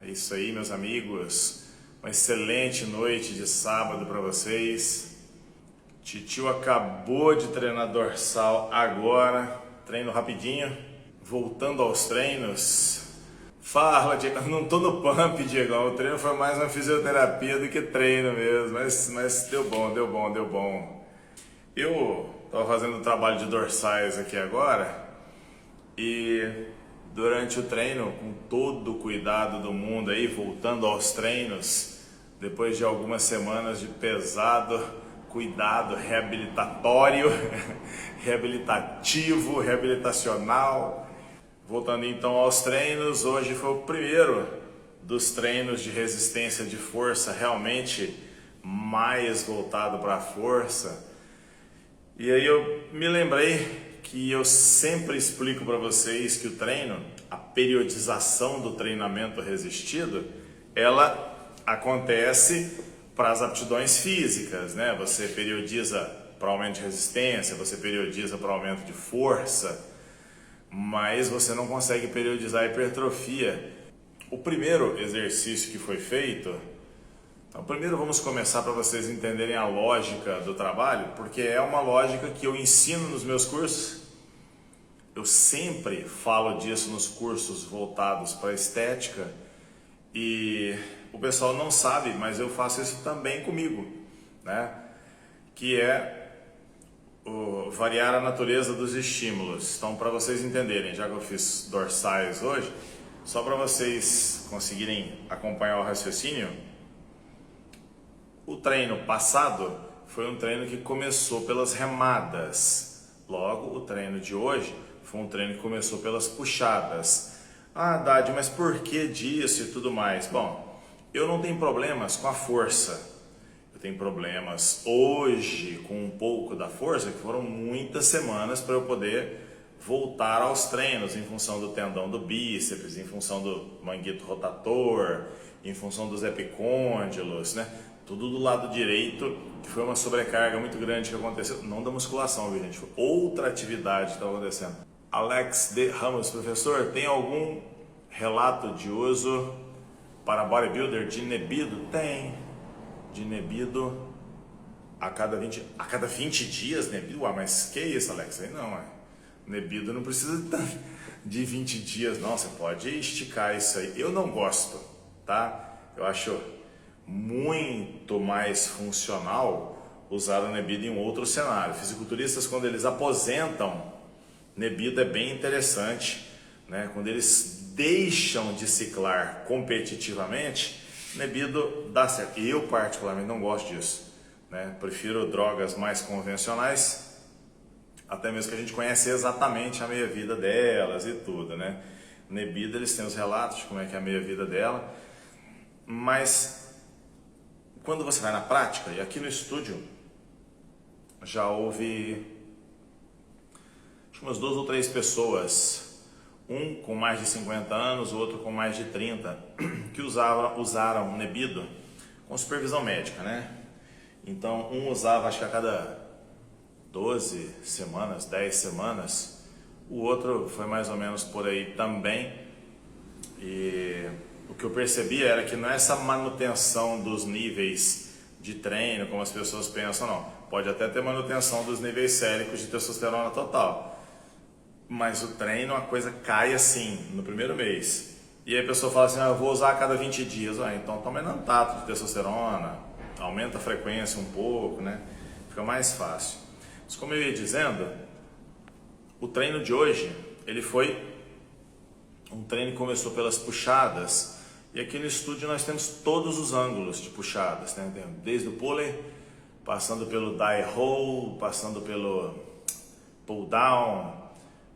É isso aí, meus amigos. Uma excelente noite de sábado para vocês. Titio acabou de treinar dorsal agora. Treino rapidinho. Voltando aos treinos. Fala, Diego. Não tô no pump, Diego. O treino foi mais uma fisioterapia do que treino mesmo. Mas deu bom. Eu tava fazendo um trabalho de dorsais aqui agora. E durante o treino, com todo o cuidado do mundo aí, voltando aos treinos, depois de algumas semanas de pesado cuidado reabilitatório, reabilitativo, reabilitacional, voltando então aos treinos, hoje foi o primeiro dos treinos de resistência de força, realmente mais voltado para a força. E aí eu me lembrei que eu sempre explico para vocês que o treino, a periodização do treinamento resistido, ela acontece para as aptidões físicas, né? Você periodiza para aumento de resistência, você periodiza para aumento de força, mas você não consegue periodizar a hipertrofia. O primeiro exercício que foi feito, então primeiro vamos começar para vocês entenderem a lógica do trabalho, porque é uma lógica que eu ensino nos meus cursos. Eu sempre falo disso nos cursos voltados para estética e o pessoal não sabe, mas eu faço isso também comigo, né? Que é variar a natureza dos estímulos. Então, para vocês entenderem, já que eu fiz dorsais hoje, só para vocês conseguirem acompanhar o raciocínio, o treino passado foi um treino que começou pelas remadas. Logo, o treino de hoje foi um treino que começou pelas puxadas. Ah, Dade, mas por que disso e tudo mais? Bom, eu não tenho problemas com a força. Eu tenho problemas hoje com um pouco da força, que foram muitas semanas para eu poder voltar aos treinos em função do tendão do bíceps, em função do manguito rotator, em função dos epicôndilos, né? Tudo do lado direito, que foi uma sobrecarga muito grande que aconteceu, não da musculação, viu, gente? Foi outra atividade que estava acontecendo. Alex D. Ramos, professor, tem algum relato de uso para bodybuilder de Nebido? Tem. De Nebido a cada 20 dias, Nebido? Ué, mas que isso, Alex? Aí não, Nebido não precisa de 20 dias, não. Você pode esticar isso aí. Eu não gosto, tá? Eu acho muito mais funcional usar o Nebido em um outro cenário. Fisiculturistas, quando eles aposentam, Nebido é bem interessante, né? Quando eles deixam de ciclar competitivamente, Nebido dá certo. Eu particularmente não gosto disso, né? Prefiro drogas mais convencionais, até mesmo que a gente conhece exatamente a meia-vida delas e tudo, né? Nebido, eles têm os relatos de como é que é a meia-vida dela, mas quando você vai na prática, e aqui no estúdio já houve umas 2 ou 3 pessoas, um com mais de 50 anos, o outro com mais de 30, que usaram Nebido com supervisão médica, né? Então, um usava acho que a cada 12 semanas, 10 semanas, o outro foi mais ou menos por aí também. E o que eu percebi era que não é essa manutenção dos níveis de treino, como as pessoas pensam, não. Pode até ter manutenção dos níveis séricos de testosterona total, mas o treino, a coisa cai assim, no primeiro mês. E aí a pessoa fala assim, eu vou usar a cada 20 dias. Então toma enantato de testosterona, aumenta a frequência um pouco, né? Fica mais fácil. Mas como eu ia dizendo, o treino de hoje, ele foi um treino que começou pelas puxadas. E aqui no estúdio nós temos todos os ângulos de puxadas, né? Desde o pulley, passando pelo die roll, passando pelo pull down,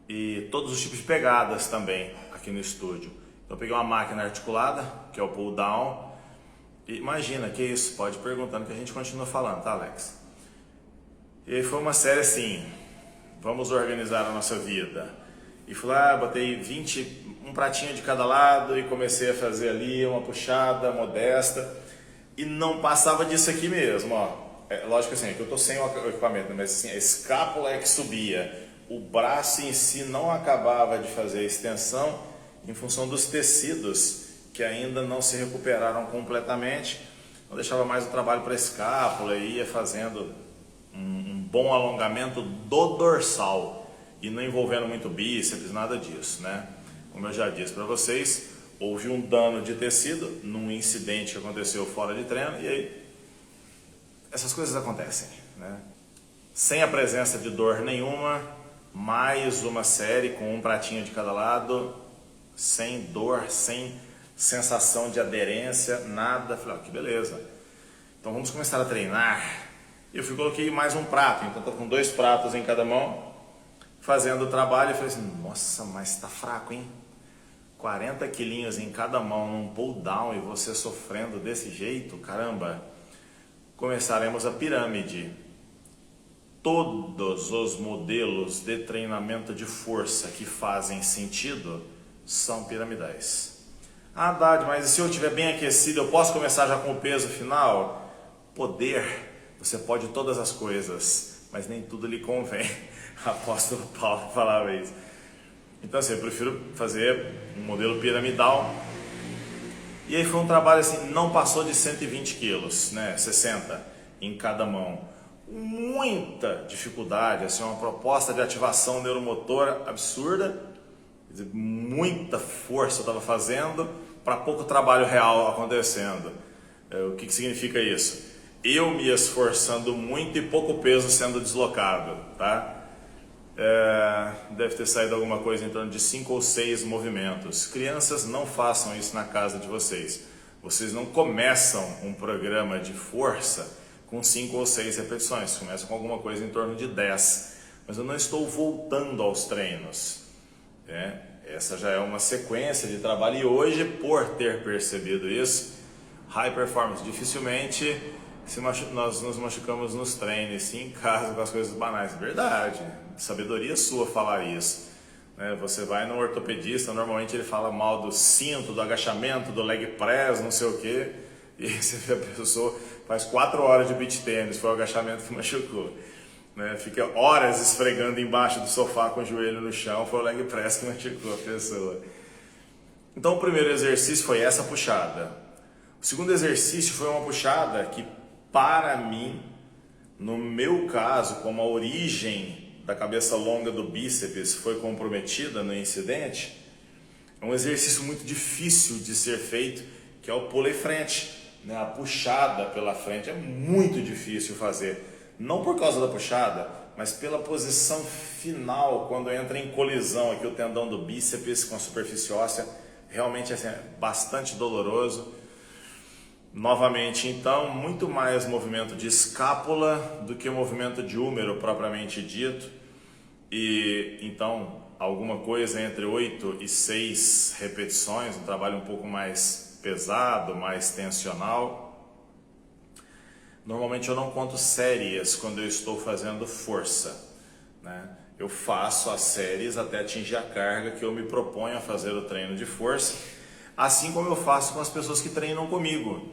e todos os tipos de pegadas também aqui no estúdio. Então eu peguei uma máquina articulada, que é o pull down, e imagina, que isso? Pode ir perguntando que a gente continua falando, tá, Alex? E aí foi uma série assim, vamos organizar a nossa vida. E fui lá, botei um pratinho de cada lado e comecei a fazer ali uma puxada modesta e não passava disso aqui mesmo, ó. Lógico assim, é que eu tô sem o equipamento, mas assim, a escápula é que subia. O braço em si não acabava de fazer a extensão em função dos tecidos que ainda não se recuperaram completamente. Eu deixava mais o trabalho para a escápula e ia fazendo um bom alongamento do dorsal e não envolvendo muito bíceps, nada disso, né? Como eu já disse para vocês, houve um dano de tecido num incidente que aconteceu fora de treino e aí essas coisas acontecem, né? Sem a presença de dor nenhuma, mais uma série com um pratinho de cada lado, sem dor, sem sensação de aderência, nada. Falei, que beleza. Então vamos começar a treinar. Eu coloquei mais um prato, então estou com 2 pratos em cada mão, fazendo o trabalho. E falei assim, nossa, mas tá fraco, hein? 40 quilinhos em cada mão num pull down e você sofrendo desse jeito, caramba. Começaremos a pirâmide. Todos os modelos de treinamento de força que fazem sentido são piramidais. Ah, Dade, mas se eu estiver bem aquecido, eu posso começar já com o peso final? Poder, você pode todas as coisas, mas nem tudo lhe convém. Apóstolo Paulo falava isso. Então assim, eu prefiro fazer um modelo piramidal. E aí foi um trabalho assim, não passou de 120 quilos, né? 60 em cada mão. Muita dificuldade, assim, uma proposta de ativação neuromotora absurda, muita força eu estava fazendo para pouco trabalho real acontecendo. O que significa isso? Eu me esforçando muito e pouco peso sendo deslocado, tá? Deve ter saído alguma coisa em torno de 5 ou 6 movimentos. Crianças, não façam isso na casa de vocês. Vocês não começam um programa de força com 5 ou 6 repetições, começa com alguma coisa em torno de 10, mas eu não estou voltando aos treinos, né? Essa já é uma sequência de trabalho e hoje, por ter percebido isso, high performance, dificilmente nós nos machucamos nos treinos, sim, em casa com as coisas banais, verdade, sabedoria sua falar isso, né? Você vai no ortopedista, normalmente ele fala mal do cinto, do agachamento, do leg press, não sei o que, e você vê a pessoa faz 4 horas de beach tennis, foi o agachamento que machucou, né? Fica horas esfregando embaixo do sofá com o joelho no chão, foi o leg press que machucou a pessoa. Então o primeiro exercício foi essa puxada. O segundo exercício foi uma puxada que, para mim, no meu caso, como a origem da cabeça longa do bíceps foi comprometida no incidente, é um exercício muito difícil de ser feito, que é o pulley frente, né? A puxada pela frente é muito difícil fazer, não por causa da puxada, mas pela posição final, quando entra em colisão aqui o tendão do bíceps com a superfície óssea, realmente assim, é bastante doloroso. Novamente, então, muito mais movimento de escápula do que movimento de húmero propriamente dito, e então alguma coisa entre 8 e 6 repetições, um trabalho um pouco mais pesado, mais tensional. Normalmente eu não conto séries quando eu estou fazendo força, né? Eu faço as séries até atingir a carga que eu me proponho a fazer o treino de força, assim como eu faço com as pessoas que treinam comigo.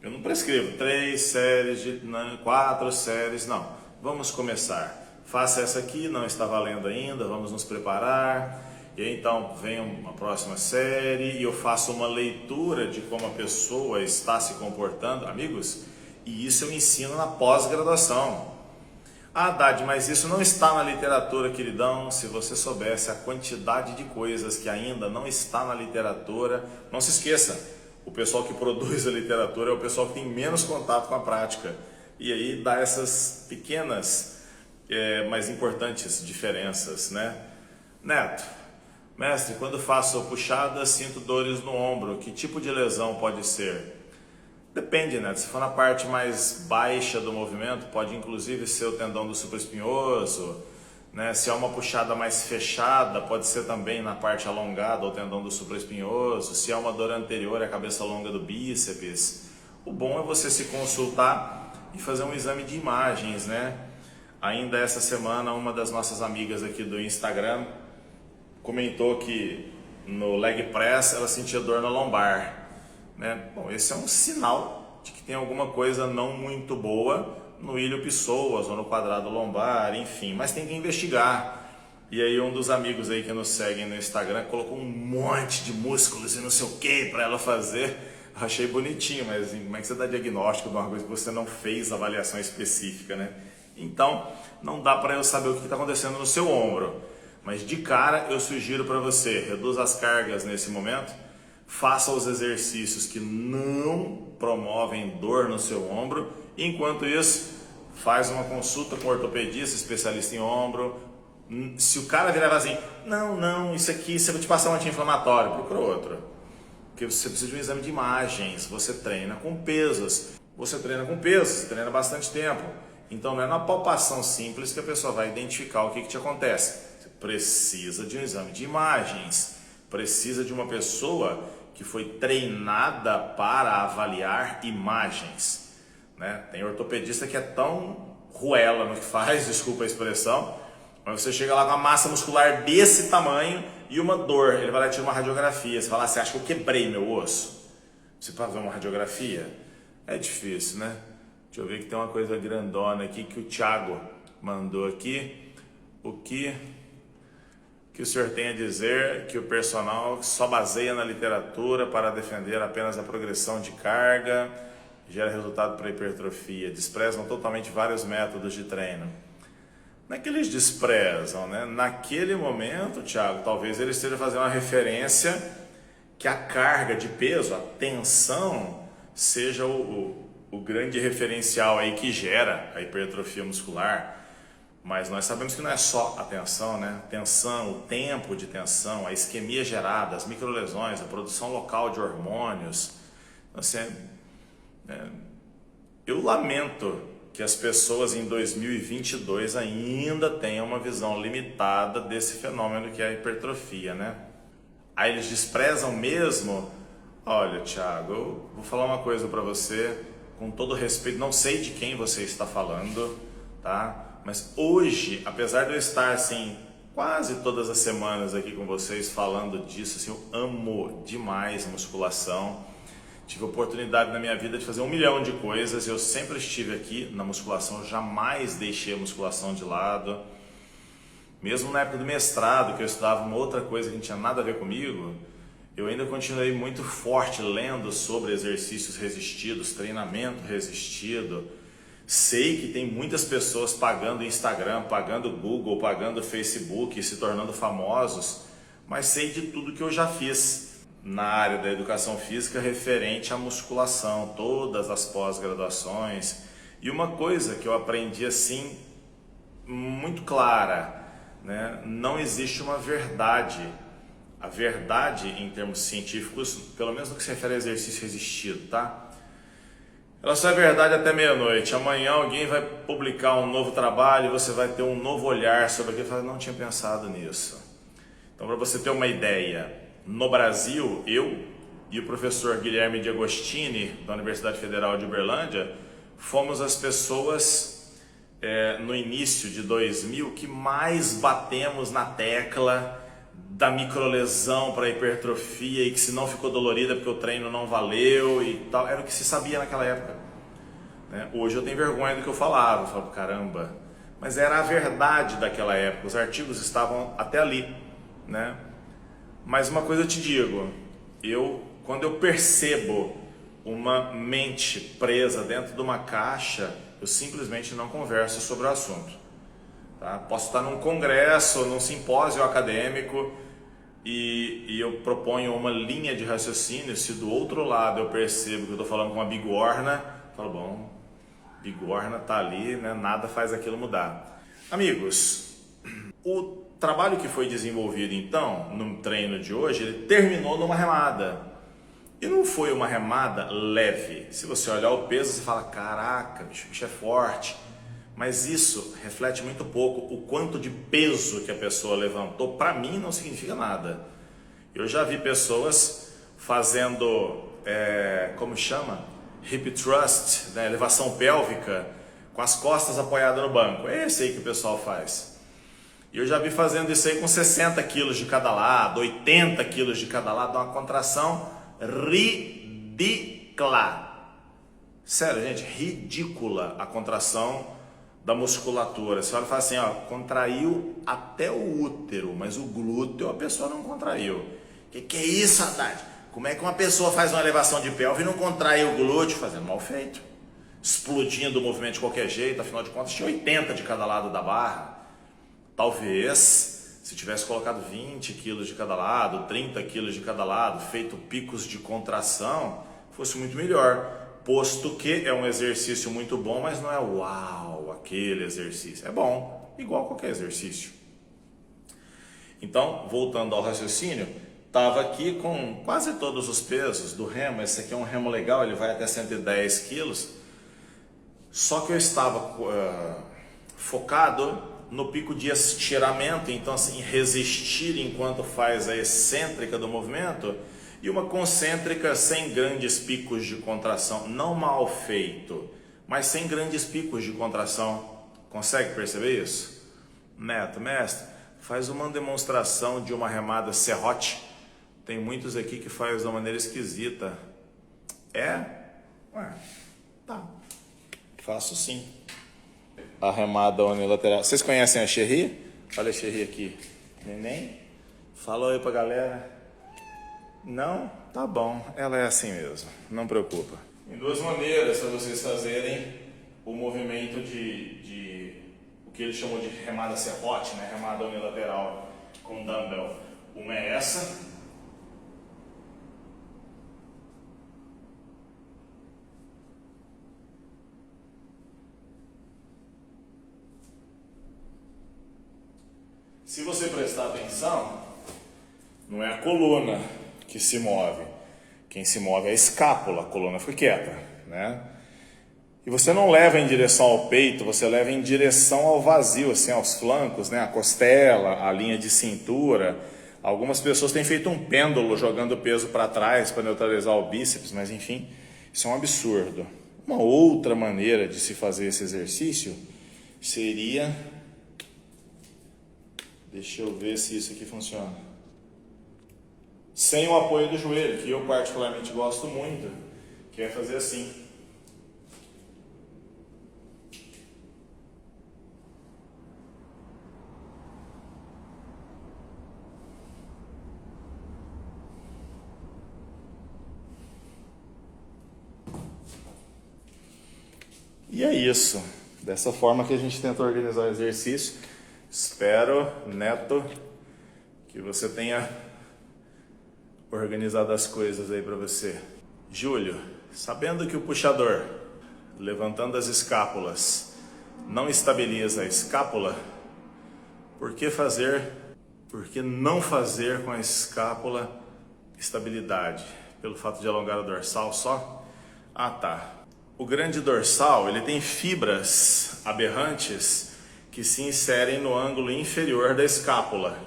Eu não prescrevo 3 séries, 4 séries, não. Vamos começar. Faça essa aqui, não está valendo ainda, vamos nos preparar. E aí, então vem uma próxima série e eu faço uma leitura de como a pessoa está se comportando, amigos, e isso eu ensino na pós-graduação. Ah, Dade, mas isso não está na literatura, queridão. Se você soubesse a quantidade de coisas que ainda não está na literatura, não se esqueça, o pessoal que produz a literatura é o pessoal que tem menos contato com a prática, e aí dá essas pequenas, mas importantes diferenças, né? Neto, mestre, quando faço puxada, sinto dores no ombro. Que tipo de lesão pode ser? Depende, né? Se for na parte mais baixa do movimento, pode inclusive ser o tendão do supraespinhoso, né? Se é uma puxada mais fechada, pode ser também na parte alongada o tendão do supraespinhoso. Se é uma dor anterior, é a cabeça longa do bíceps. O bom é você se consultar e fazer um exame de imagens, né? Ainda essa semana, uma das nossas amigas aqui do Instagram comentou que no leg press ela sentia dor na lombar, né? Bom, esse é um sinal de que tem alguma coisa não muito boa no ilho psoas ou no quadrado lombar, enfim, mas tem que investigar. E aí um dos amigos aí que nos seguem no Instagram colocou um monte de músculos e não sei o que para ela fazer. Eu achei bonitinho, mas como é que você dá diagnóstico de uma coisa que você não fez avaliação específica, né? Então, não dá para eu saber o que está acontecendo no seu ombro. Mas de cara eu sugiro para você, reduza as cargas nesse momento, faça os exercícios que não promovem dor no seu ombro. Enquanto isso, faz uma consulta com um ortopedista, especialista em ombro. Se o cara virar assim, não, isso aqui, se eu vou te passar um anti-inflamatório, procura outro. Porque você precisa de um exame de imagens, você treina com pesos. Você treina bastante tempo. Então não é na palpação simples que a pessoa vai identificar o que te acontece. Você precisa de um exame de imagens. Precisa de uma pessoa que foi treinada para avaliar imagens. Né? Tem ortopedista que é tão ruela no que faz, desculpa a expressão, mas você chega lá com uma massa muscular desse tamanho e uma dor, ele vai lá e tira uma radiografia, você fala, você acha que eu quebrei meu osso? Você pode ver uma radiografia? É difícil, né? Deixa eu ver que tem uma coisa grandona aqui que o Thiago mandou aqui. O que o senhor tem a dizer que o personal só baseia na literatura para defender apenas a progressão de carga, gera resultado para hipertrofia, desprezam totalmente vários métodos de treino. Não é que eles desprezam, né? Naquele momento, Thiago, talvez ele esteja fazendo uma referência que a carga de peso, a tensão, seja o grande referencial aí que gera a hipertrofia muscular. Mas nós sabemos que não é só a tensão, né? Tensão, o tempo de tensão, a isquemia gerada, as microlesões, a produção local de hormônios. Então, assim, eu lamento que as pessoas em 2022 ainda tenham uma visão limitada desse fenômeno que é a hipertrofia, né? Aí eles desprezam mesmo. Olha, Thiago, eu vou falar uma coisa para você, com todo respeito, não sei de quem você está falando, tá? Mas hoje, apesar de eu estar assim quase todas as semanas aqui com vocês falando disso, assim, eu amo demais a musculação. Tive a oportunidade na minha vida de fazer 1 milhão de coisas, eu sempre estive aqui na musculação, eu jamais deixei a musculação de lado. Mesmo na época do mestrado, que eu estudava uma outra coisa que não tinha nada a ver comigo, eu ainda continuei muito forte lendo sobre exercícios resistidos, treinamento resistido. Sei que tem muitas pessoas pagando Instagram, pagando Google, pagando Facebook, se tornando famosos, mas sei de tudo que eu já fiz na área da educação física referente à musculação, todas as pós-graduações. E uma coisa que eu aprendi assim, muito clara, né? Não existe uma verdade. A verdade, em termos científicos, pelo menos no que se refere a exercício resistido, tá? Ela só é verdade até meia-noite. Amanhã alguém vai publicar um novo trabalho e você vai ter um novo olhar sobre aquilo. Eu não tinha pensado nisso. Então, para você ter uma ideia, no Brasil, eu e o professor Guilherme de Agostini, da Universidade Federal de Uberlândia, fomos as pessoas no início de 2000 que mais batemos na tecla da microlesão para hipertrofia e que se não ficou dolorida porque o treino não valeu e tal, era o que se sabia naquela época, né? Hoje eu tenho vergonha do que eu falava, eu falo, caramba, mas era a verdade daquela época, os artigos estavam até ali, né? Mas uma coisa eu te digo, quando eu percebo uma mente presa dentro de uma caixa, eu simplesmente não converso sobre o assunto. Tá? Posso estar num congresso, num simpósio acadêmico e eu proponho uma linha de raciocínio. Se do outro lado eu percebo que eu estou falando com uma bigorna, eu falo, bom, bigorna está ali, né? Nada faz aquilo mudar. Amigos, o trabalho que foi desenvolvido então no treino de hoje, ele terminou numa remada. E não foi uma remada leve. Se você olhar o peso, você fala, caraca, bicho, o bicho é forte. Mas isso reflete muito pouco o quanto de peso que a pessoa levantou. Para mim não significa nada. Eu já vi pessoas fazendo, como chama? Hip thrust, né? Elevação pélvica, com as costas apoiadas no banco. É esse aí que o pessoal faz. E eu já vi fazendo isso aí com 60 quilos de cada lado, 80 quilos de cada lado, uma contração ridícula. Sério, gente, ridícula a contração da musculatura. Você olha e fala assim, ó, contraiu até o útero, mas o glúteo a pessoa não contraiu. Que é isso, Haddad? Como é que uma pessoa faz uma elevação de pelve e não contrai o glúteo? Fazendo mal feito. Explodindo o movimento de qualquer jeito, afinal de contas tinha 80 de cada lado da barra. Talvez, se tivesse colocado 20 quilos de cada lado, 30 quilos de cada lado, feito picos de contração, fosse muito melhor. Posto que é um exercício muito bom, mas não é uau, aquele exercício. É bom, igual qualquer exercício. Então, voltando ao raciocínio, estava aqui com quase todos os pesos do remo. Esse aqui é um remo legal, ele vai até 110 quilos. Só que eu estava focado no pico de estiramento, então assim, resistir enquanto faz a excêntrica do movimento e uma concêntrica sem grandes picos de contração, não mal feito, mas sem grandes picos de contração. Consegue perceber isso? Neto, mestre, faz uma demonstração de uma remada serrote. Tem muitos aqui que faz de uma maneira esquisita. É? Ué, tá. Faço sim. A remada unilateral. Vocês conhecem a Cherry? Olha a Cherry aqui. Neném? Falou aí pra galera. Não? Tá bom. Ela é assim mesmo. Não preocupa. Em duas maneiras para vocês fazerem o movimento de o que eles chamam de remada serrote, né? Remada unilateral com dumbbell. Uma é essa. Se você prestar atenção, não é a coluna que se move. Quem se move é a escápula, a coluna foi quieta, né? E você não leva em direção ao peito, você leva em direção ao vazio, assim, aos flancos, né? A costela, a linha de cintura. Algumas pessoas têm feito um pêndulo jogando o peso para trás para neutralizar o bíceps, mas enfim, isso é um absurdo. Uma outra maneira de se fazer esse exercício seria... Deixa eu ver se isso aqui funciona. Sem o apoio do joelho, que eu particularmente gosto muito, que é fazer assim. E é isso. Dessa forma que a gente tenta organizar o exercício. Espero, Neto, que você tenha organizado as coisas aí para você. Júlio, sabendo que o puxador, levantando as escápulas, não estabiliza a escápula, por que não fazer com a escápula estabilidade? Pelo fato de alongar o dorsal só? Ah, tá. O grande dorsal, ele tem fibras aberrantes que se inserem no ângulo inferior da escápula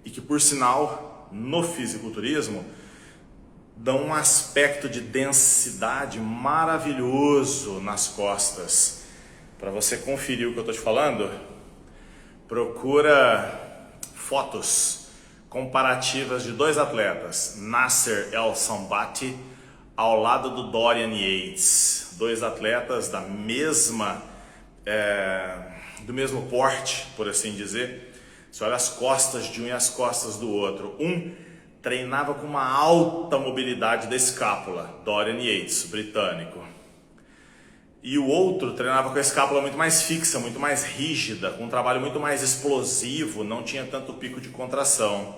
e que, por sinal, no fisiculturismo, dão um aspecto de densidade maravilhoso nas costas. Para você conferir o que eu estou te falando, procura fotos comparativas de dois atletas, Nasser El Sambati ao lado do Dorian Yates, dois atletas da mesma do mesmo porte, por assim dizer. Você olha as costas de um e as costas do outro. Um treinava com uma alta mobilidade da escápula, Dorian Yates, britânico. E o outro treinava com a escápula muito mais fixa, muito mais rígida, com um trabalho muito mais explosivo, não tinha tanto pico de contração.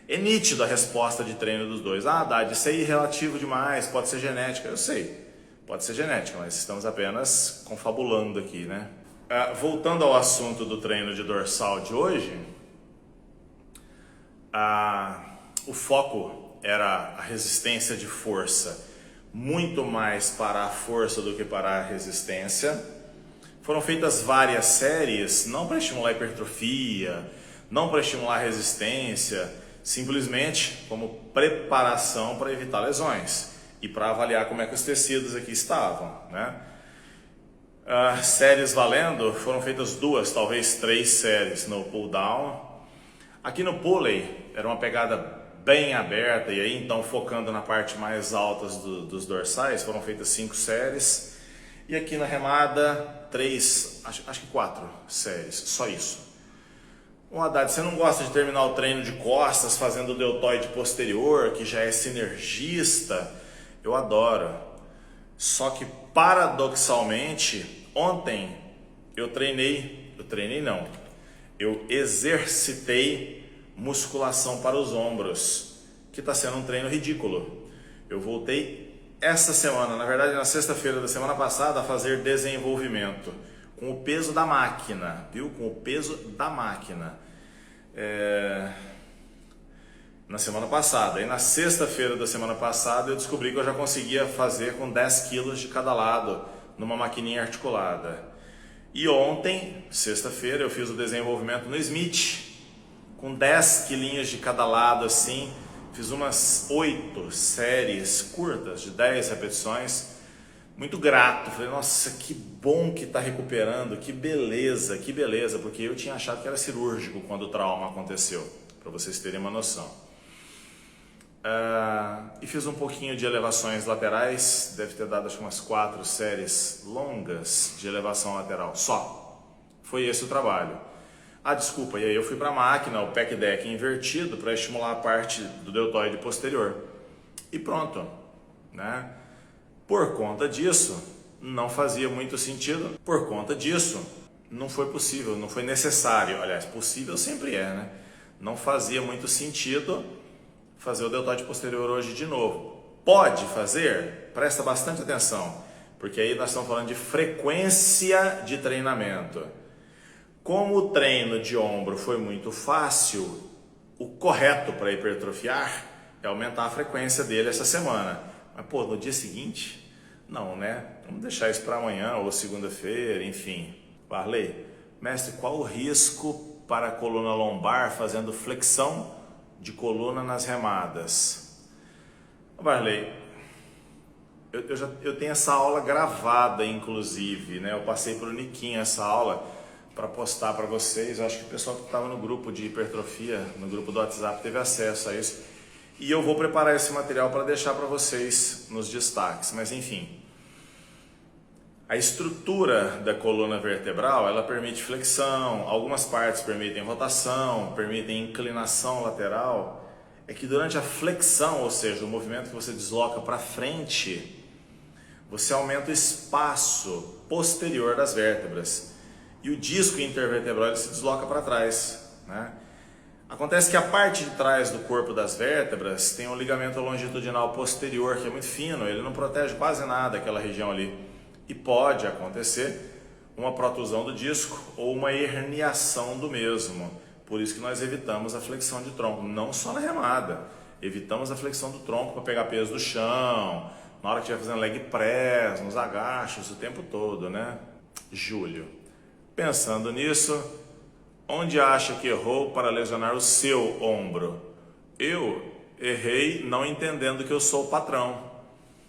É nítido a resposta de treino dos dois. Ah, Haddad, isso aí é relativo demais, pode ser genética. Eu sei, pode ser genética, mas estamos apenas confabulando aqui, né? Voltando ao assunto do treino de dorsal de hoje, o foco era a resistência de força, muito mais para a força do que para a resistência. Foram feitas várias séries, não para estimular a hipertrofia, não para estimular a resistência, simplesmente como preparação para evitar lesões e para avaliar como é que os tecidos aqui estavam, né? Séries valendo, foram feitas 2, talvez 3 séries no pull down. Aqui no pulley era uma pegada bem aberta, e aí então focando na parte mais alta dos dorsais, foram feitas 5 séries. E aqui na remada, 3, acho que 4 séries, só isso. O Haddad, você não gosta de terminar o treino de costas fazendo o deltoide posterior, que já é sinergista? Eu adoro. Só que paradoxalmente, ontem eu exercitei musculação para os ombros, que está sendo um treino ridículo. Eu voltei essa semana, na verdade na sexta-feira da semana passada, a fazer desenvolvimento com o peso da máquina, viu? Com o peso da máquina. Na semana passada. E na sexta-feira da semana passada eu descobri que eu já conseguia fazer com 10 quilos de cada lado numa maquininha articulada. E ontem, sexta-feira, eu fiz o desenvolvimento no Smith com 10 quilinhos de cada lado assim. Fiz umas 8 séries curtas de 10 repetições. Muito grato. Falei, nossa, que bom que está recuperando, que beleza, porque eu tinha achado que era cirúrgico quando o trauma aconteceu, para vocês terem uma noção. E fiz um pouquinho de elevações laterais, deve ter dado acho que umas 4 séries longas de elevação lateral, só. Foi esse o trabalho. Desculpa, e aí eu fui para a máquina, o pec deck invertido, para estimular a parte do deltoide posterior. E pronto, né? Por conta disso, não fazia muito sentido. Por conta disso, não foi possível, não foi necessário. Aliás, possível sempre é, né? Não fazia muito sentido fazer o deltoide posterior hoje de novo. Pode fazer? Presta bastante atenção, porque aí nós estamos falando de frequência de treinamento. Como o treino de ombro foi muito fácil, o correto para hipertrofiar é aumentar a frequência dele essa semana. Mas pô, no dia seguinte? Não, né? Vamos deixar isso para amanhã ou segunda-feira, enfim. Varley, mestre, qual o risco para a coluna lombar fazendo flexão de coluna nas remadas? Varley, eu tenho essa aula gravada, inclusive, né? Eu passei para o Niquinho essa aula para postar para vocês. Eu acho que o pessoal que estava no grupo de hipertrofia, no grupo do WhatsApp, teve acesso a isso. E eu vou preparar esse material para deixar para vocês nos destaques. Mas enfim, a estrutura da coluna vertebral, ela permite flexão, algumas partes permitem rotação, permitem inclinação lateral. É que durante a flexão, ou seja, o movimento que você desloca para frente, você aumenta o espaço posterior das vértebras. E o disco intervertebral ele se desloca para trás, né? Acontece que a parte de trás do corpo das vértebras tem um ligamento longitudinal posterior que é muito fino, ele não protege quase nada aquela região ali. E pode acontecer uma protusão do disco ou uma herniação do mesmo. Por isso que nós evitamos a flexão de tronco, não só na remada. Evitamos a flexão do tronco para pegar peso do chão, na hora que estiver fazendo leg press, nos agachos, o tempo todo, né? Júlio, pensando nisso, onde acha que errou para lesionar o seu ombro? Eu errei não entendendo que eu sou o patrão.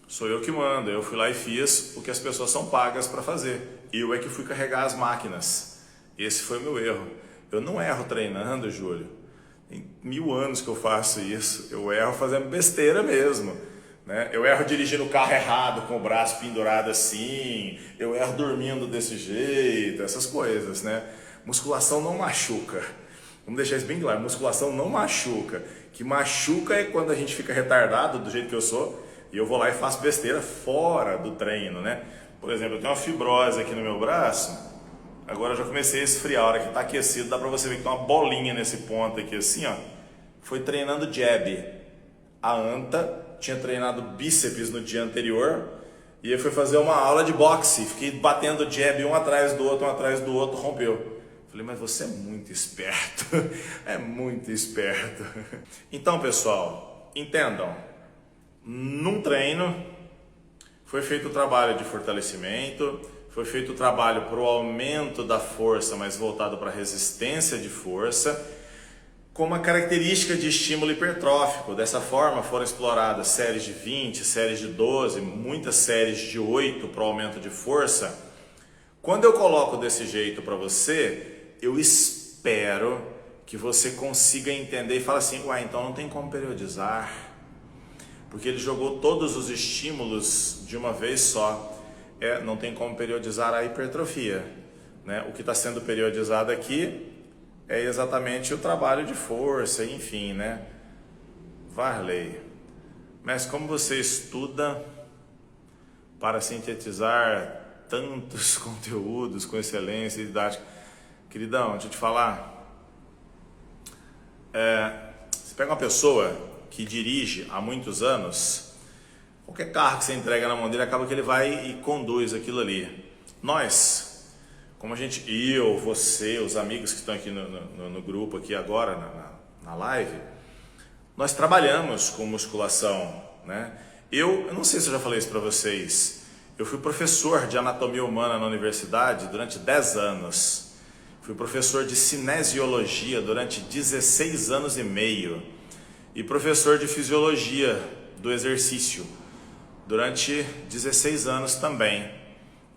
Sou eu que mando, eu fui lá e fiz o que as pessoas são pagas para fazer. Eu é que fui carregar as máquinas. Esse foi o meu erro. Eu não erro treinando, Júlio. Tem 1000 anos que eu faço isso. Eu erro fazendo besteira mesmo, né? Eu erro dirigindo o carro errado, com o braço pendurado assim. Eu erro dormindo desse jeito, essas coisas, né? Musculação não machuca. Vamos deixar isso bem claro. Musculação não machuca. Que machuca é quando a gente fica retardado, do jeito que eu sou, e eu vou lá e faço besteira fora do treino, né? Por exemplo, eu tenho uma fibrose aqui no meu braço. Agora eu já comecei a esfriar. A hora que está aquecido, dá para você ver que tem uma bolinha nesse ponto aqui, assim, ó. Foi treinando jab. A anta tinha treinado bíceps no dia anterior e eu fui fazer uma aula de boxe. Fiquei batendo jab um atrás do outro, rompeu. Falei, mas você é muito esperto. É muito esperto. Então, pessoal, entendam. Num treino, foi feito o trabalho de fortalecimento, foi feito o trabalho para o aumento da força, mas voltado para a resistência de força, com uma característica de estímulo hipertrófico. Dessa forma foram exploradas séries de 20, séries de 12, muitas séries de 8 para o aumento de força. Quando eu coloco desse jeito para você, eu espero que você consiga entender e fala assim, uai, então não tem como periodizar, porque ele jogou todos os estímulos de uma vez só. não tem como periodizar a hipertrofia, né? O que está sendo periodizado aqui é exatamente o trabalho de força, enfim, né? Varley, mas como você estuda para sintetizar tantos conteúdos com excelência e didática? Queridão, deixa eu te falar. Você pega uma pessoa que dirige há muitos anos, qualquer carro que você entrega na mão dele, acaba que ele vai e conduz aquilo ali. Nós, como a gente, eu, você, os amigos que estão aqui no grupo aqui agora, na live, nós trabalhamos com musculação, né? Eu não sei se eu já falei isso para vocês, eu fui professor de anatomia humana na universidade durante 10 anos, fui professor de cinesiologia durante 16 anos e meio e professor de fisiologia do exercício durante 16 anos também.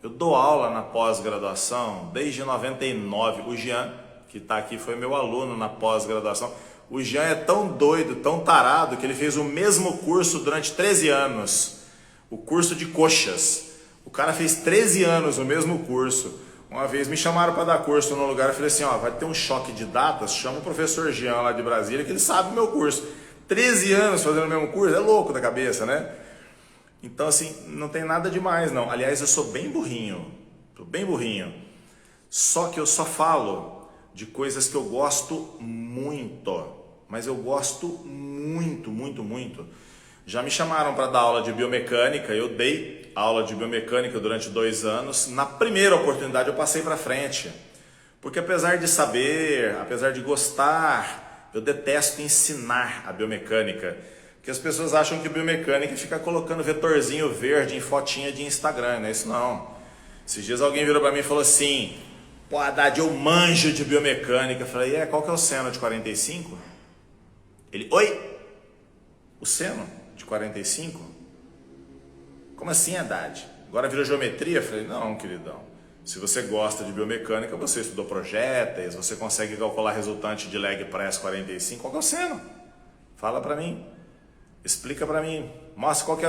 Eu dou aula na pós-graduação desde 99, o Jean, que está aqui, foi meu aluno na pós-graduação. O Jean é tão doido, tão tarado, que ele fez o mesmo curso durante 13 anos. O curso de coxas. O cara fez 13 anos o mesmo curso. Uma vez me chamaram para dar curso num lugar, eu falei assim, ó, vai ter um choque de datas, chama o professor Jean lá de Brasília, que ele sabe o meu curso. 13 anos fazendo o mesmo curso, é louco da cabeça, né? Então assim, não tem nada demais não. Aliás, eu sou bem burrinho, tô bem burrinho. Só que eu só falo de coisas que eu gosto muito. Mas eu gosto muito, muito, muito. Já me chamaram para dar aula de biomecânica, eu dei aula de biomecânica durante 2 anos. Na primeira oportunidade eu passei para frente, porque apesar de saber, apesar de gostar, eu detesto ensinar a biomecânica, porque as pessoas acham que biomecânica fica colocando vetorzinho verde em fotinha de Instagram, não é isso não. Esses dias alguém virou para mim e falou assim, pô, Haddad, eu manjo de biomecânica. Eu falei, qual que é o seno de 45? Ele, oi? O seno de 45? Como assim, Haddad? Agora virou geometria? Eu falei, não, queridão. Se você gosta de biomecânica, você estudou projéteis, você consegue calcular resultante de leg press 45, qual que é o seno? Fala pra mim. Explica pra mim. Mostra qual que é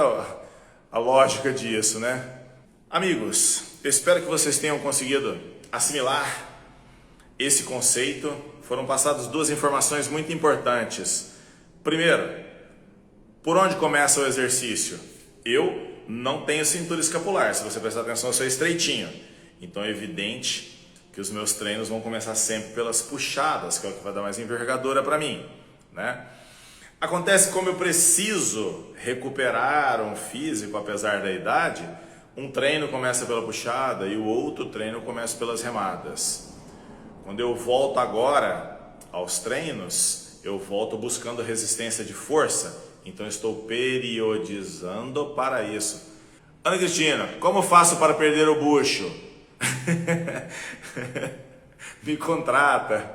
a lógica disso, né? Amigos, eu espero que vocês tenham conseguido assimilar esse conceito. Foram passadas 2 informações muito importantes. Primeiro, por onde começa o exercício? Eu não tenho cintura escapular, se você prestar atenção eu sou estreitinho. Então é evidente que os meus treinos vão começar sempre pelas puxadas, que é o que vai dar mais envergadura para mim, né? Acontece como eu preciso recuperar um físico apesar da idade, um treino começa pela puxada e o outro treino começa pelas remadas. Quando eu volto agora aos treinos, eu volto buscando resistência de força, então eu estou periodizando para isso. Ana Cristina, como faço para perder o bucho? Me contrata.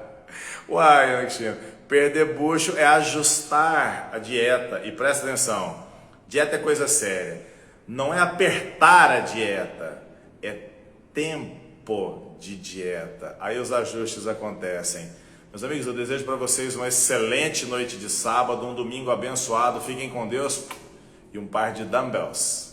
Uai, Ana Cristina, perder bucho é ajustar a dieta. E presta atenção, dieta é coisa séria. Não é apertar a dieta, é tempo de dieta. Aí os ajustes acontecem. Meus amigos, eu desejo para vocês uma excelente noite de sábado, um domingo abençoado. Fiquem com Deus e um par de dumbbells.